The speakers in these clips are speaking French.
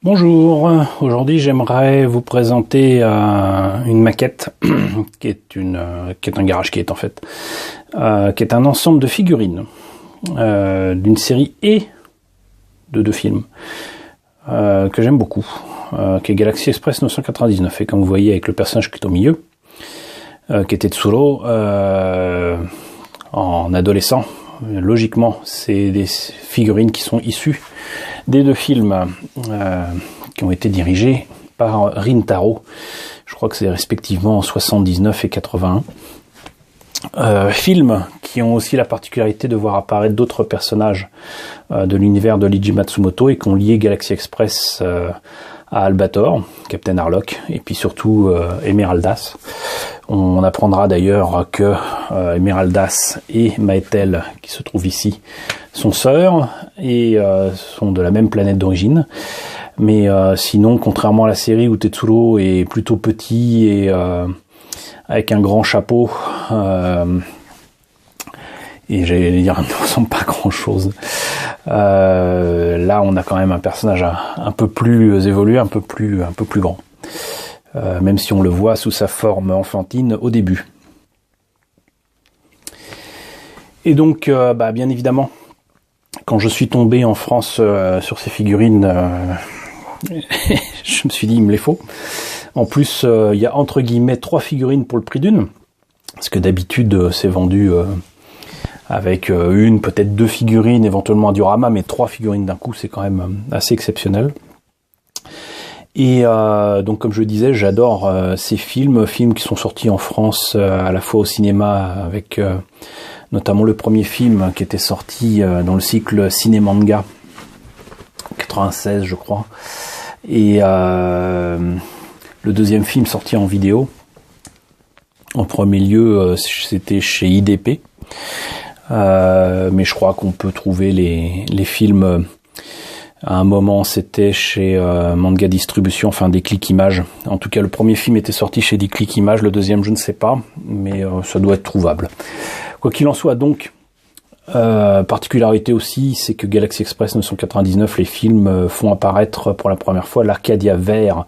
Bonjour, aujourd'hui j'aimerais vous présenter une maquette qui est un garage kit en fait, qui est un ensemble de figurines d'une série et de deux films que j'aime beaucoup, qui est Galaxy Express 999, et comme vous voyez avec le personnage qui est au milieu, qui est Tetsuro en adolescent. Logiquement, c'est des figurines qui sont issues des deux films qui ont été dirigés par Rintaro. Je crois que c'est respectivement en 79 et 81. Films qui ont aussi la particularité de voir apparaître d'autres personnages de l'univers de Leiji Matsumoto et qui ont lié Galaxy Express à Albator, Captain Harlock, et puis surtout Emeraldas. On apprendra d'ailleurs que Emeraldas et Maetel, qui se trouvent ici, sont sœurs et sont de la même planète d'origine. Mais sinon, contrairement à la série où Tetsuro est plutôt petit et avec un grand chapeau, et j'allais dire, ne ressemble pas à grand chose. Là, on a quand même un personnage un peu plus évolué, un peu plus grand. Même si on le voit sous sa forme enfantine au début. Et donc, bien évidemment, quand je suis tombé en France sur ces figurines, je me suis dit, il me les faut. En plus, il y a entre guillemets 3 figurines pour le prix d'une, parce que d'habitude, c'est vendu avec une, peut-être 2 figurines, éventuellement un diorama, mais 3 figurines d'un coup, c'est quand même assez exceptionnel. Et donc, comme je le disais, j'adore ces films qui sont sortis en France à la fois au cinéma, avec notamment le premier film qui était sorti dans le cycle Ciné-Manga, 96 je crois, et le deuxième film sorti en vidéo. En premier lieu, c'était chez IDP, mais je crois qu'on peut trouver les films. À un moment, c'était chez Manga Distribution, enfin Déclic Images. En tout cas, le premier film était sorti chez Déclic Images, le deuxième, je ne sais pas, mais ça doit être trouvable. Quoi qu'il en soit, donc, particularité aussi, c'est que Galaxy Express 999, les films font apparaître pour la première fois l'Arcadia vert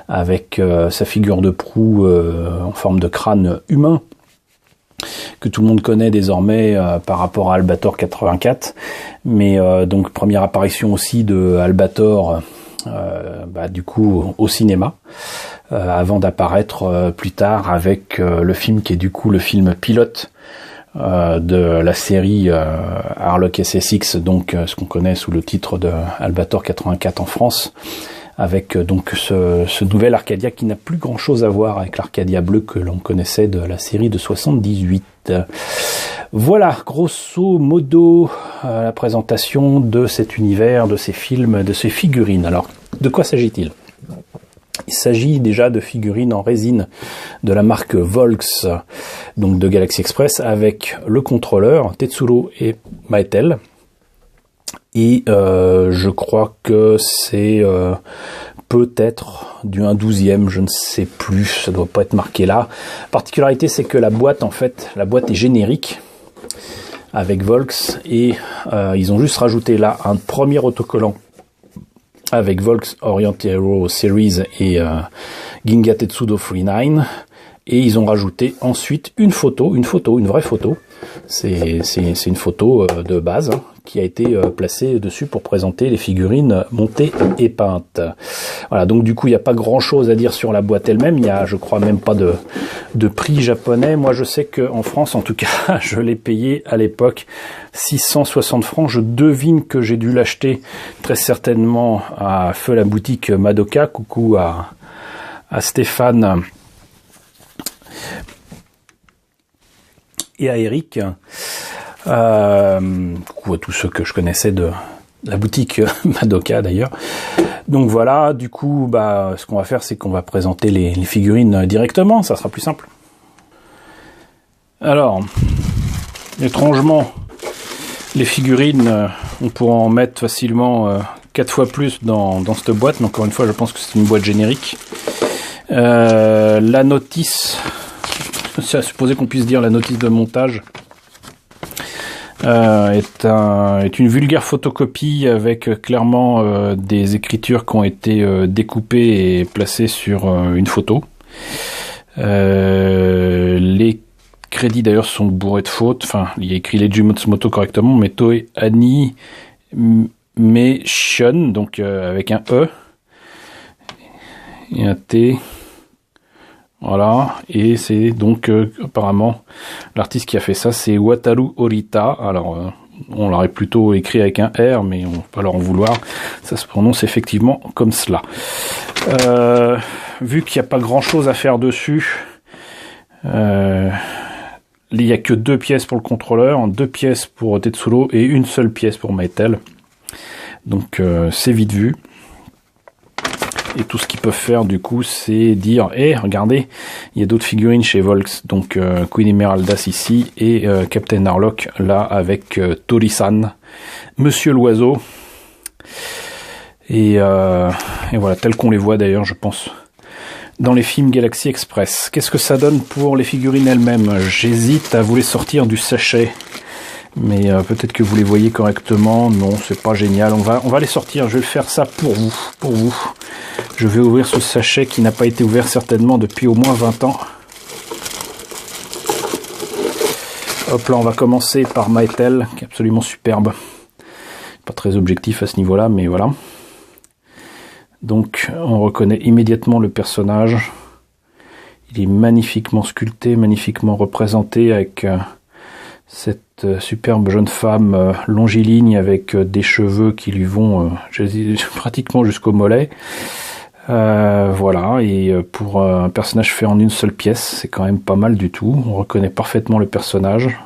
avec sa figure de proue en forme de crâne humain, que tout le monde connaît désormais par rapport à Albator 84, mais donc première apparition aussi de Albator du coup au cinéma, avant d'apparaître plus tard avec le film qui est du coup le film pilote de la série Harlock SSX, donc ce qu'on connaît sous le titre de Albator 84 en France, avec donc ce nouvel Arcadia qui n'a plus grand chose à voir avec l'Arcadia bleu que l'on connaissait de la série de 78. Voilà, grosso modo, la présentation de cet univers, de ces films, de ces figurines. Alors, de quoi s'agit-il ? Il s'agit déjà de figurines en résine de la marque Volks, donc de Galaxy Express, avec le contrôleur Tetsuro et Maetel. Et je crois que c'est peut-être du 1/12e, je ne sais plus, ça doit pas être marqué là. La particularité, c'est que la boîte est générique avec Volks, et ils ont juste rajouté là un premier autocollant avec Volks Orient Hero Series et Ginga Tetsudo 39, et ils ont rajouté ensuite une vraie photo. C'est une photo de base qui a été placée dessus pour présenter les figurines montées et peintes. Voilà, donc du coup il n'y a pas grand chose à dire sur la boîte elle-même. Il y a, je crois, même pas de prix japonais. Moi je sais qu'en France, en tout cas, je l'ai payé à l'époque 660 francs. Je devine que j'ai dû l'acheter très certainement à Feu la boutique Madoka. Coucou à Stéphane et à Eric, coucou à tous ceux que je connaissais de la boutique Madoka d'ailleurs. Donc voilà, du coup, ce qu'on va faire, c'est qu'on va présenter les figurines directement, ça sera plus simple. Alors, étrangement, les figurines, on pourra en mettre facilement 4 fois plus dans cette boîte, mais encore une fois, je pense que c'est une boîte générique. La notice, c'est à supposer qu'on puisse dire la notice de montage, est une vulgaire photocopie avec clairement des écritures qui ont été découpées et placées sur une photo. Les crédits d'ailleurs sont bourrés de fautes. Enfin, il y a écrit Leiji Matsumoto correctement, mais Toei Animation, donc avec un E et un T. Voilà, et c'est donc apparemment l'artiste qui a fait ça, c'est Wataru Orita. Alors on l'aurait plutôt écrit avec un R, mais on va pas leur en vouloir. Ça se prononce effectivement comme cela. Vu qu'il n'y a pas grand chose à faire dessus, il n'y a que 2 pièces pour le contrôleur, 2 pièces pour Tetsuro et une seule pièce pour Maetel. Donc c'est vite vu. Et tout ce qu'ils peuvent faire du coup, c'est dire regardez, il y a d'autres figurines chez Volks, donc Queen Emeraldas ici et Captain Harlock là avec Tori-san, Monsieur l'Oiseau. Et voilà, tel qu'on les voit d'ailleurs, je pense, dans les films Galaxy Express. Qu'est-ce que ça donne pour les figurines elles-mêmes? J'hésite à vous les sortir du sachet. Mais peut-être que vous les voyez correctement. Non, c'est pas génial. On va les sortir. Je vais faire ça pour vous. Je vais ouvrir ce sachet qui n'a pas été ouvert certainement depuis au moins 20 ans. Hop là, on va commencer par Maetel, qui est absolument superbe. Pas très objectif à ce niveau-là, mais voilà. Donc, on reconnaît immédiatement le personnage. Il est magnifiquement sculpté, magnifiquement représenté avec cette superbe jeune femme longiligne avec des cheveux qui lui vont pratiquement jusqu'au mollet. Voilà, et pour un personnage fait en une seule pièce, c'est quand même pas mal du tout. On reconnaît parfaitement le personnage,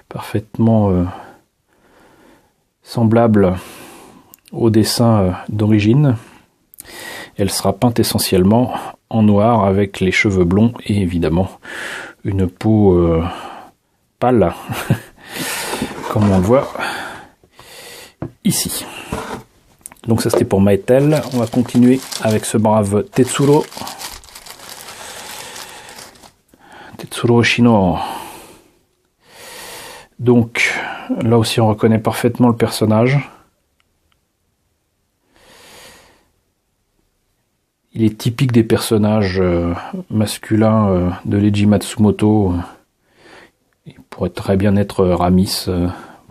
parfaitement semblable au dessin d'origine. Elle sera peinte essentiellement en noir avec les cheveux blonds et évidemment une peau pâle, comme on le voit ici. Donc ça c'était pour Maetel. On va continuer avec ce brave Tetsuro. Tetsuro Oshino. Donc là aussi on reconnaît parfaitement le personnage. Il est typique des personnages masculins de Leiji Matsumoto. Il pourrait très bien être Ramis,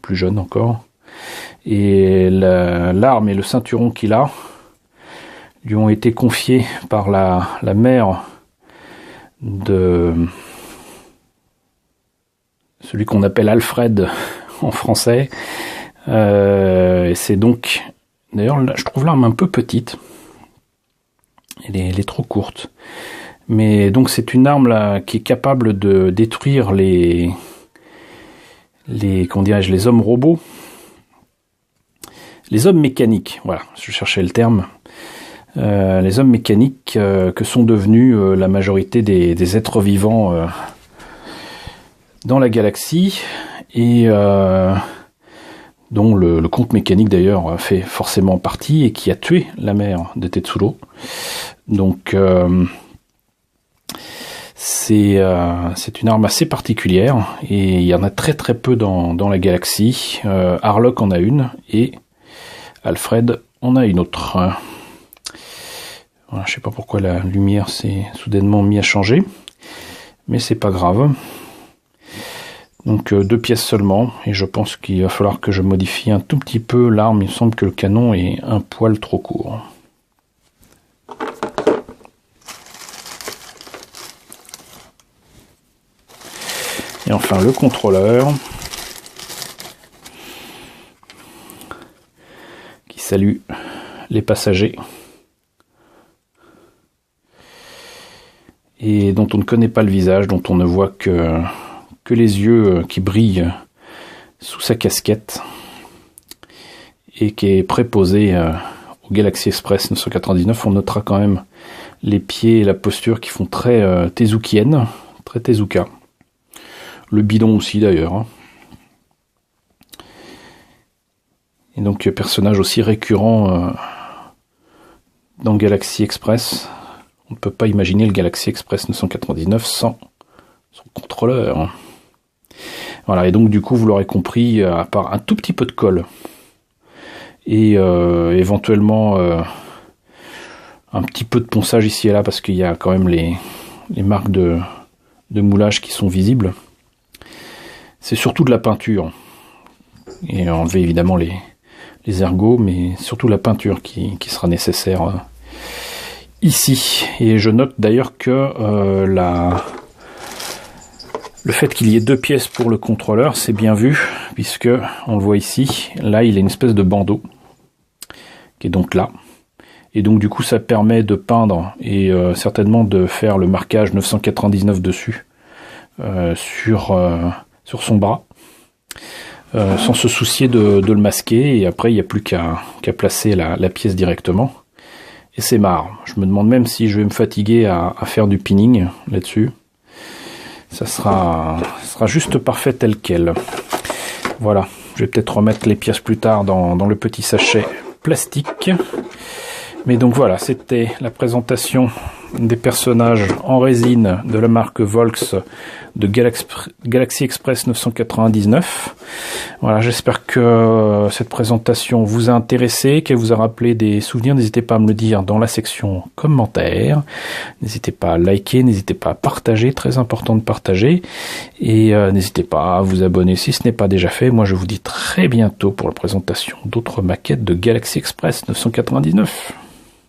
plus jeune encore. Et l'arme et le ceinturon qu'il a lui ont été confiés par la mère de celui qu'on appelle Alfred en français. C'est donc, d'ailleurs, je trouve l'arme un peu petite. Elle est trop courte. Mais donc c'est une arme là qui est capable de détruire les comment dirais-je, les hommes robots. Les hommes mécaniques, voilà, je cherchais le terme. Les hommes mécaniques que sont devenus la majorité des êtres vivants dans la galaxie et dont le conte mécanique d'ailleurs fait forcément partie et qui a tué la mère de Tetsuro. Donc c'est une arme assez particulière et il y en a très très peu dans la galaxie. Harlock en a une et Alfred en a une autre. Voilà, je sais pas pourquoi la lumière s'est soudainement mise à changer, mais c'est pas grave. Donc 2 pièces seulement, et je pense qu'il va falloir que je modifie un tout petit peu l'arme. Il me semble que le canon est un poil trop court. Et enfin le contrôleur, qui salue les passagers, et dont on ne connaît pas le visage, dont on ne voit que les yeux qui brillent sous sa casquette, et qui est préposé au Galaxy Express 999. On notera quand même les pieds et la posture qui font très tezukienne, très tezuka. Le bidon aussi d'ailleurs. Hein. Et donc personnage aussi récurrent dans Galaxy Express. On ne peut pas imaginer le Galaxy Express 999 sans son contrôleur. Voilà, et donc du coup vous l'aurez compris, à part un tout petit peu de colle et éventuellement un petit peu de ponçage ici et là parce qu'il y a quand même les marques de moulage qui sont visibles. C'est surtout de la peinture. Et enlever évidemment les ergots, mais surtout la peinture qui sera nécessaire ici. Et je note d'ailleurs que le fait qu'il y ait 2 pièces pour le contrôleur, c'est bien vu, puisque on le voit ici, là il y a une espèce de bandeau qui est donc là. Et donc du coup ça permet de peindre et certainement de faire le marquage 999 dessus sur son bras sans se soucier de le masquer, et après il n'y a plus qu'à placer la pièce directement et c'est marre. Je me demande même si je vais me fatiguer à faire du pinning là-dessus. Ça sera juste parfait tel quel. Voilà, je vais peut-être remettre les pièces plus tard dans le petit sachet plastique. Mais donc voilà, c'était la présentation des personnages en résine de la marque Volx de Galaxy Express 999. Voilà, j'espère que cette présentation vous a intéressé, qu'elle vous a rappelé des souvenirs. N'hésitez pas à me le dire dans la section commentaires. N'hésitez pas à liker, n'hésitez pas à partager, très important de partager. Et n'hésitez pas à vous abonner si ce n'est pas déjà fait. Moi je vous dis très bientôt pour la présentation d'autres maquettes de Galaxy Express 999.